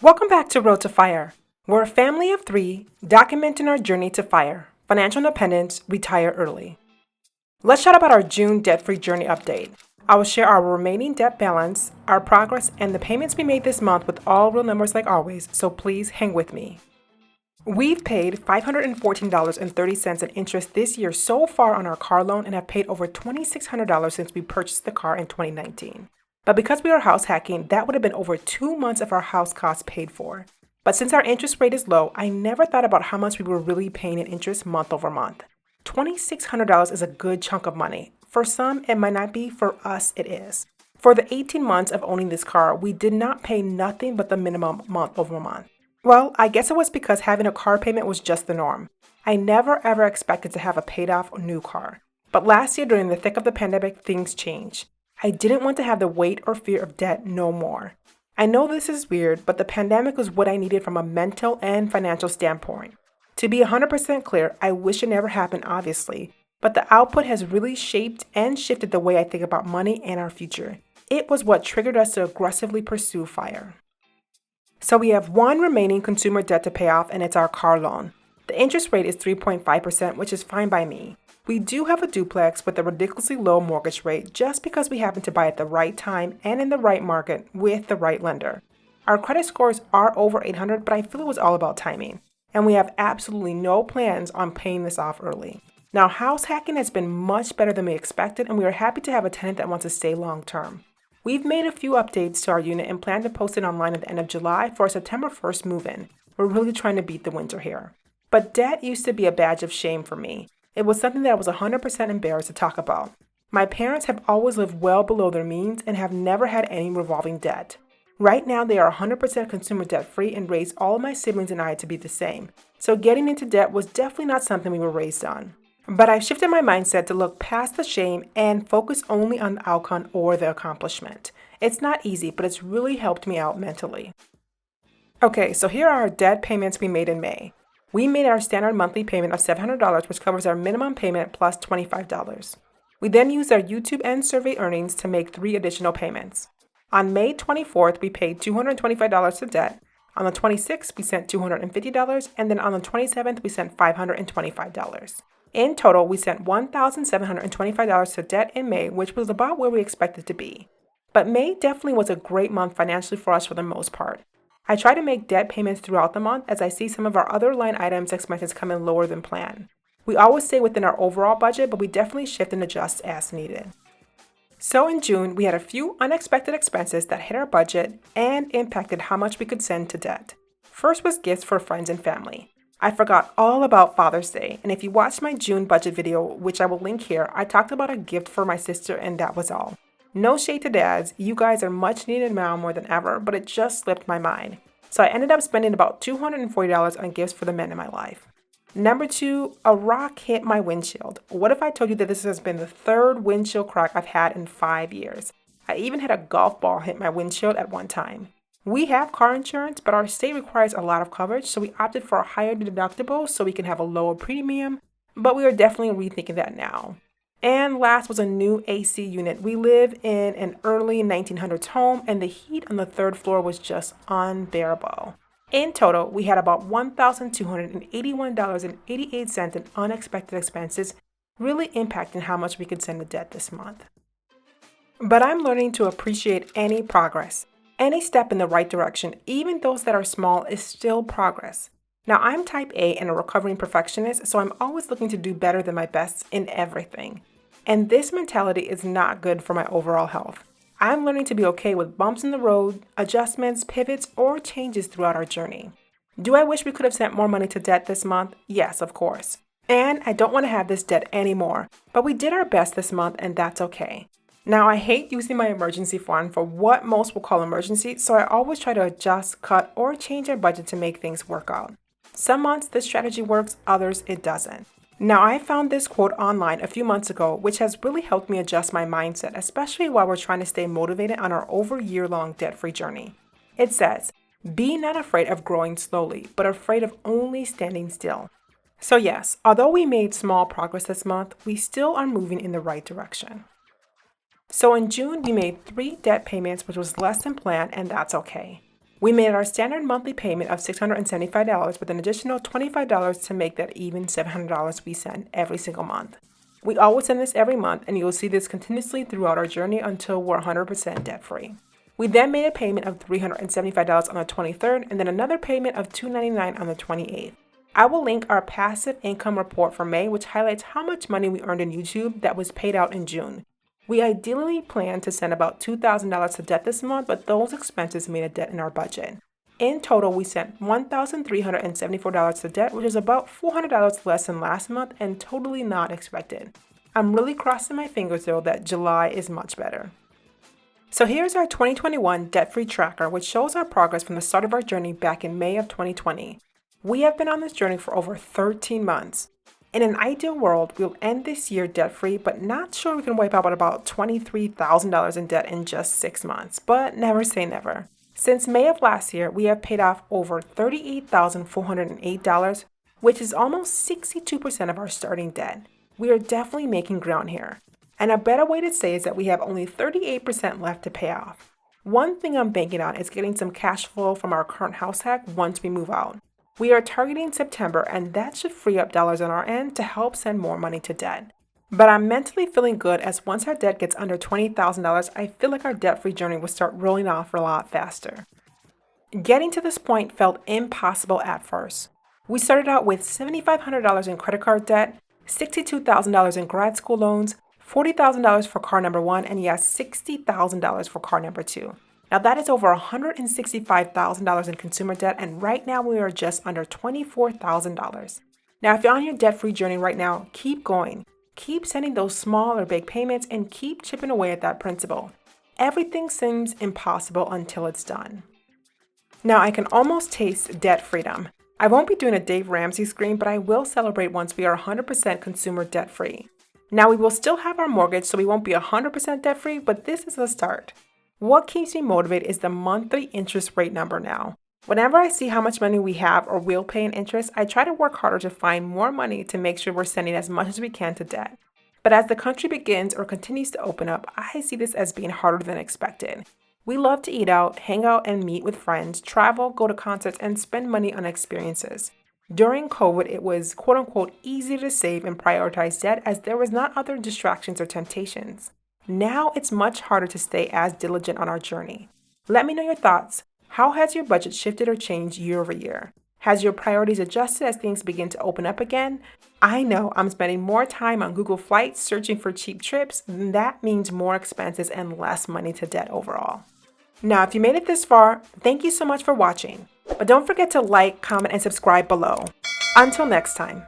Welcome back to Road to Fire. We're a family of three documenting our journey to fire, financial independence, retire early. Let's chat about our June debt-free journey update. I will share our remaining debt balance, our progress, and the payments we made this month with all real numbers like always, so please hang with me. We've paid $514.30 in interest this year so far on our car loan and have paid over $2,600 since we purchased the car in 2019. But because we are house hacking, that would have been over 2 months of our house costs paid for. But since our interest rate is low, I never thought about how much we were really paying in interest month over month. $2,600 is a good chunk of money. For some, it might not be. For us, it is. For the 18 months of owning this car, we did not pay nothing but the minimum month over month. Well, I guess it was because having a car payment was just the norm. I never ever expected to have a paid off new car. But last year, during the thick of the pandemic, things changed. I didn't want to have the weight or fear of debt no more. I know this is weird, but the pandemic was what I needed from a mental and financial standpoint. To be 100% clear, I wish it never happened, obviously, but the output has really shaped and shifted the way I think about money and our future. It was what triggered us to aggressively pursue FIRE. So we have one remaining consumer debt to pay off, and it's our car loan. The interest rate is 3.5%, which is fine by me. We do have a duplex with a ridiculously low mortgage rate just because we happen to buy at the right time and in the right market with the right lender. Our credit scores are over 800, but I feel it was all about timing. And we have absolutely no plans on paying this off early. Now, house hacking has been much better than we expected, and we are happy to have a tenant that wants to stay long term. We've made a few updates to our unit and plan to post it online at the end of July for a September 1st move-in. We're really trying to beat the winter here. But debt used to be a badge of shame for me. It was something that I was 100% embarrassed to talk about. My parents have always lived well below their means and have never had any revolving debt. Right now, they are 100% consumer debt free and raised all of my siblings and I to be the same. So getting into debt was definitely not something we were raised on. But I've shifted my mindset to look past the shame and focus only on the outcome or the accomplishment. It's not easy, but it's really helped me out mentally. Okay, so here are our debt payments we made in May. We made our standard monthly payment of $700, which covers our minimum payment plus $25. We then used our YouTube and survey earnings to make 3 additional payments. On May 24th, we paid $225 to debt. On the 26th, we sent $250, and then on the 27th, we sent $525. In total, we sent $1,725 to debt in May, which was about where we expected to be. But May definitely was a great month financially for us for the most part. I try to make debt payments throughout the month as I see some of our other line items expenses come in lower than planned. We always stay within our overall budget, but we definitely shift and adjust as needed. So in June, we had a few unexpected expenses that hit our budget and impacted how much we could send to debt. First was gifts for friends and family. I forgot all about Father's Day, and if you watched my June budget video, which I will link here, I talked about a gift for my sister and that was all. No shade to dads, you guys are much needed now more than ever, but it just slipped my mind. So I ended up spending about $240 on gifts for the men in my life. Number 2, a rock hit my windshield. What if I told you that this has been the 3rd windshield crack I've had in 5 years? I even had a golf ball hit my windshield at one time. We have car insurance, but our state requires a lot of coverage, so we opted for a higher deductible so we can have a lower premium, but we are definitely rethinking that now. And last was a new AC unit. We live in an early 1900s home, and the heat on the 3rd floor was just unbearable. In total, we had about $1,281.88 in unexpected expenses, really impacting how much we could send to debt this month. But I'm learning to appreciate any progress. Any step in the right direction, even those that are small, is still progress. Now, I'm type A and a recovering perfectionist, so I'm always looking to do better than my best in everything. And this mentality is not good for my overall health. I'm learning to be okay with bumps in the road, adjustments, pivots, or changes throughout our journey. Do I wish we could have sent more money to debt this month? Yes, of course. And I don't want to have this debt anymore, but we did our best this month and that's okay. Now, I hate using my emergency fund for what most will call emergency, so I always try to adjust, cut, or change our budget to make things work out. Some months this strategy works, others it doesn't. Now, I found this quote online a few months ago, which has really helped me adjust my mindset, especially while we're trying to stay motivated on our over year-long debt-free journey. It says, "Be not afraid of growing slowly, but afraid of only standing still." So yes, although we made small progress this month, we still are moving in the right direction. So in June, we made 3 debt payments, which was less than planned, and that's okay. We made our standard monthly payment of $675 with an additional $25 to make that even $700 we send every single month. We always send this every month, and you'll see this continuously throughout our journey until we're 100% debt-free. We then made a payment of $375 on the 23rd and then another payment of $299 on the 28th. I will link our passive income report for May, which highlights how much money we earned in YouTube that was paid out in June. We ideally planned to send about $2,000 to debt this month, but those expenses made a dent in our budget. In total, we sent $1,374 to debt, which is about $400 less than last month and totally not expected. I'm really crossing my fingers though that July is much better. So here's our 2021 debt-free tracker, which shows our progress from the start of our journey back in May of 2020. We have been on this journey for over 13 months. In an ideal world, we'll end this year debt-free, but not sure we can wipe out about $23,000 in debt in just 6 months, but never say never. Since May of last year, we have paid off over $38,408, which is almost 62% of our starting debt. We are definitely making ground here. And a better way to say is that we have only 38% left to pay off. One thing I'm banking on is getting some cash flow from our current house hack once we move out. We are targeting September, and that should free up dollars on our end to help send more money to debt. But I'm mentally feeling good as once our debt gets under $20,000, I feel like our debt-free journey will start rolling off a lot faster. Getting to this point felt impossible at first. We started out with $7,500 in credit card debt, $62,000 in grad school loans, $40,000 for car number 1, and yes, $60,000 for car number 2. Now that is over $165,000 in consumer debt, and right now we are just under $24,000. Now if you're on your debt-free journey right now, keep going. Keep sending those small or big payments and keep chipping away at that principal. Everything seems impossible until it's done. Now I can almost taste debt freedom. I won't be doing a Dave Ramsey scream, but I will celebrate once we are 100% consumer debt-free. Now we will still have our mortgage, so we won't be 100% debt-free, but this is a start. What keeps me motivated is the monthly interest rate number now. Whenever I see how much money we have or will pay in interest, I try to work harder to find more money to make sure we're sending as much as we can to debt. But as the country begins or continues to open up, I see this as being harder than expected. We love to eat out, hang out and meet with friends, travel, go to concerts, and spend money on experiences. During COVID, it was quote-unquote easy to save and prioritize debt as there was not other distractions or temptations. Now it's much harder to stay as diligent on our journey. Let me know your thoughts. How has your budget shifted or changed year over year? Has your priorities adjusted as things begin to open up again? I know I'm spending more time on Google Flights searching for cheap trips, and that means more expenses and less money to debt overall. Now, if you made it this far, thank you so much for watching. But don't forget to like, comment, and subscribe below. Until next time.